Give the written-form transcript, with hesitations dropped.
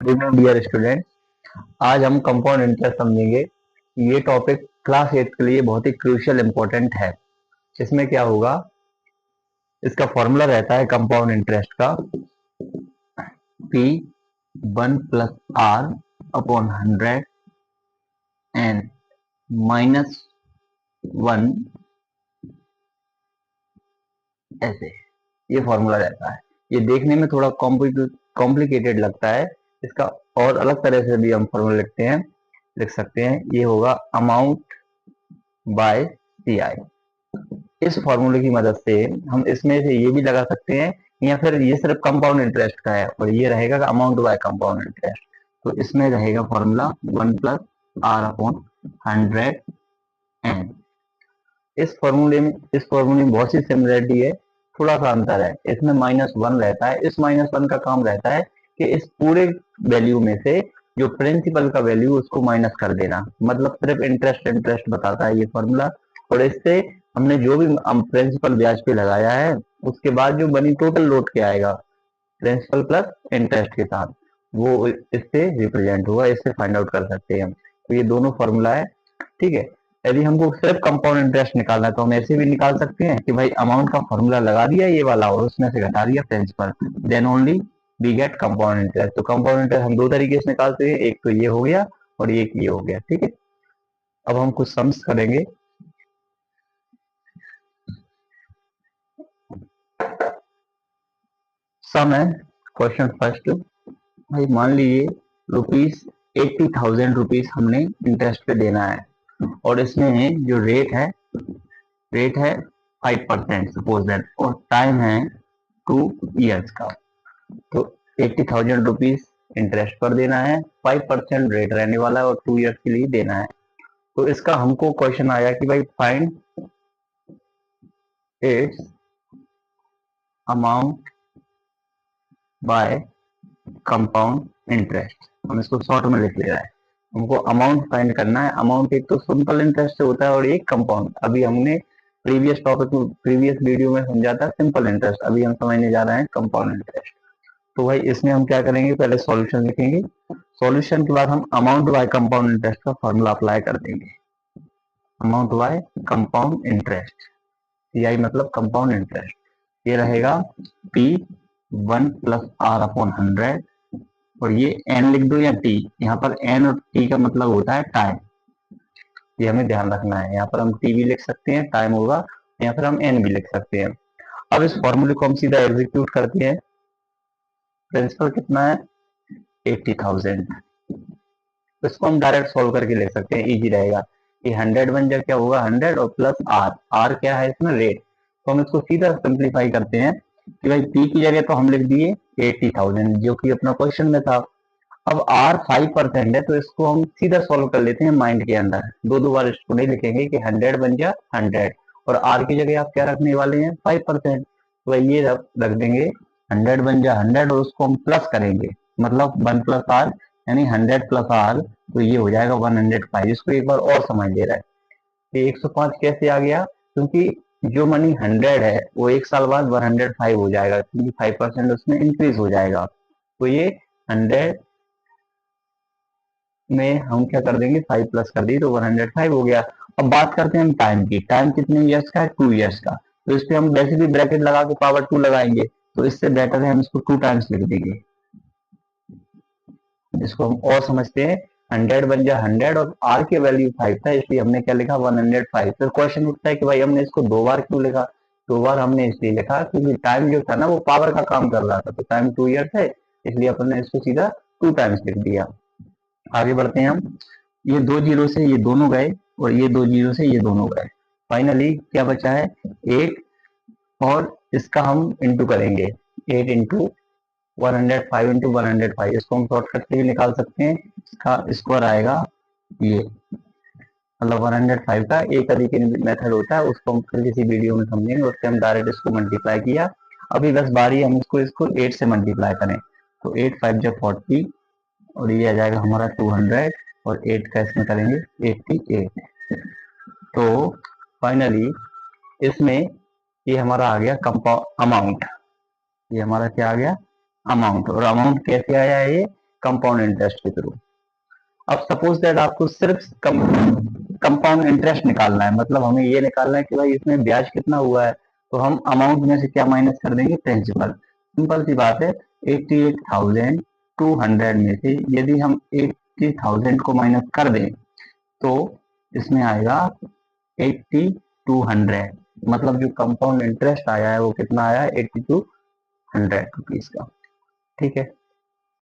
Dear student, आज हम compound interest समझेंगे। ये टॉपिक क्लास 8 के लिए बहुत ही क्रूशियल इंपॉर्टेंट है। इसमें क्या होगा, इसका फॉर्मूला रहता है कंपाउंड इंटरेस्ट का P 1 plus R upon 100 N minus 1, ऐसे ये फॉर्मूला रहता है। ये देखने में थोड़ा कॉम्प्लिकेटेड लगता है। इसका और अलग तरह से भी हम फॉर्मूला लिख सकते हैं। ये होगा अमाउंट बाय CI। इस फॉर्मूले की मदद से हम इसमें से ये भी लगा सकते हैं, या फिर ये सिर्फ कंपाउंड इंटरेस्ट का है और ये रहेगा अमाउंट बाय कंपाउंड इंटरेस्ट। तो इसमें रहेगा formula 1 plus R upon 100 N. इस फॉर्मूले में बहुत सी सिमिलरिटी है, थोड़ा सा अंतर है। इसमें -1 रहता है। इस -1 का काम रहता है कि इस पूरे वैल्यू में से जो प्रिंसिपल का वैल्यू उसको माइनस कर देना, मतलब सिर्फ इंटरेस्ट बताता है ये फॉर्मूला। और इससे हमने जो भी प्रिंसिपल ब्याज पे लगाया है उसके बाद जो बनी टोटल लौट के आएगा प्रिंसिपल प्लस इंटरेस्ट के साथ, वो इससे रिप्रेजेंट होगा। इससे फाइंड आउट कर सकते हैं हम। तो ये दोनों फॉर्मूला है, ठीक है। यदि हमको सिर्फ कंपाउंड इंटरेस्ट निकालना है तो हम ऐसे भी निकाल सकते हैं कि भाई अमाउंट का फॉर्मूला लगा दिया ये वाला और उसमें से घटा दिया principal, then only we get compound interest. तो कंपाउंड इंटरेस्ट हम दो तरीके से निकालते हैं, एक तो ये हो गया और एक ये हो गया, ठीक है। अब हम कुछ सम्स करेंगे। सम है क्वेश्चन फर्स्ट। भाई मान लीजिए ₹80,000 हमने इंटरेस्ट पे देना है और इसमें जो रेट है 5% सपोज दैट, और टाइम है 2 इयर्स का। तो ₹80,000 इंटरेस्ट पर देना है, 5% रेट रहने वाला है और 2 इयर्स के लिए देना है। तो इसका हमको क्वेश्चन आया कि भाई find its amount by compound interest. हम इसको शॉर्ट में लिख ले रहा है। हमको अमाउंट फाइंड करना है। अमाउंट एक तो सिंपल इंटरेस्ट से होता है और एक कंपाउंड। अभी हमने प्रीवियस वीडियो में समझा था सिंपल इंटरेस्ट, अभी हम समझने जा रहे हैं कंपाउंड इंटरेस्ट। तो भाई इसमें हम क्या करेंगे, पहले सॉल्यूशन लिखेंगे। सॉल्यूशन के बाद हम अमाउंट बाय कंपाउंड इंटरेस्ट का फॉर्मूला अप्लाई कर देंगे। Amount by compound interest, CI मतलब कंपाउंड इंटरेस्ट, ये रहेगा P 1 प्लस R अपॉन 100। और ये n लिख दो या t, यहाँ पर n और t का मतलब होता है टाइम, ये हमें ध्यान रखना है। यहाँ पर हम t भी लिख सकते हैं, टाइम होगा, या फिर हम n भी लिख सकते हैं। अब इस फॉर्मूले को हम सीधा एग्जीक्यूट करते हैं। प्रिंसिपल कितना है 80,000, इसको हम डायरेक्ट सॉल्व करके लिख सकते हैं, इजी रहेगा। ये 100 बन जाए क्या होगा 100 और प्लस R क्या है इसमें रेट। तो हम इसको सीधा सिंप्लीफाई करते हैं कि भाई P की जगह तो हम लिख दिए 80,000 जो कि अपना क्वेश्चन में था। अब R 5% है तो इसको हम सीधा सॉल्व कर लेते हैं माइंड के अंदर। दो बार इसको नहीं लिखेंगे कि 100 बन जा 100 और R की जगह आप क्या रखने वाले हैं 5%। तो ये रख देंगे 100 बन जा 100 और उसको हम प्लस करेंगे, मतलब 1 प्लस R यानी 100 प्लस R, तो ये हो जाएगा 105। इसको एक बार और समझ ले रहा है कि 105 कैसे आ गया, क्योंकि जो मनी 100 है वो एक साल बाद 105 हो जाएगा, क्योंकि 5% उसमें इंक्रीज हो जाएगा। तो ये 100 में हम क्या कर देंगे 5 प्लस कर दी तो 105 हो गया। अब बात करते हैं हम टाइम की। टाइम कितने ईयर्स का है 2 इयर्स का। तो इस पे हम वैसे भी ब्रैकेट लगा के पावर 2 लगाएंगे, तो इससे बेटर है हम इसको 2 टाइम्स लिख देंगे। इसको हम और समझते हैं, 100 बन जा 100 और R की वैल्यू 5 था इसलिए हमने क्या लिखा 105। फिर क्वेश्चन उठता है कि भाई हमने इसको 2 बार क्यों लिखा। 2 बार हमने इसलिए लिखा क्योंकि टाइम जो था ना वो पावर का काम कर रहा था, तो टाइम 2 ईयर्स है इसलिए अपन ने इसको सीधा 2 टाइम्स लिख दिया। आगे बढ़ते हैं हम। ये 2 जीरो से ये दोनों गए और ये 2 जीरो से ये दोनों गए। फाइनली क्या बचा है 8, और इसका हम इंटू करेंगे 8 इंटू 105 इंटू 105। इसको हम शॉर्टकट से भी निकाल सकते हैं। इसका स्क्वायर आएगा ये, मतलब 105 का एक तरीके मेथड होता है, उसको हम फिर किसी वीडियो में समझेंगे। उससे हम डायरेक्ट इसको मल्टीप्लाई किया। अभी बस बारी हम इसको 8 से मल्टीप्लाई करें। तो 8 5 जब 40 और ये आ जाएगा हमारा 200 और 8 का इसमें करेंगे 88। तो फाइनली इसमें ये हमारा आ गया कंपाउंड अमाउंट। ये हमारा क्या आ गया अमाउंट। और अमाउंट कैसे आया है, ये कंपाउंड इंटरेस्ट के थ्रू। अब सपोज दैट आपको सिर्फ कंपाउंड इंटरेस्ट निकालना है, मतलब हमें ये निकालना है कि भाई इसमें ब्याज कितना हुआ है, तो हम अमाउंट में से क्या माइनस कर देंगे, प्रिंसिपल। सिंपल सी बात है, 88,200 में से यदि हम 80,000 को माइनस कर दें तो इसमें आएगा 8200, मतलब जो कंपाउंड इंटरेस्ट आया है वो कितना आया है, 8200 रुपीज का। ठीक है,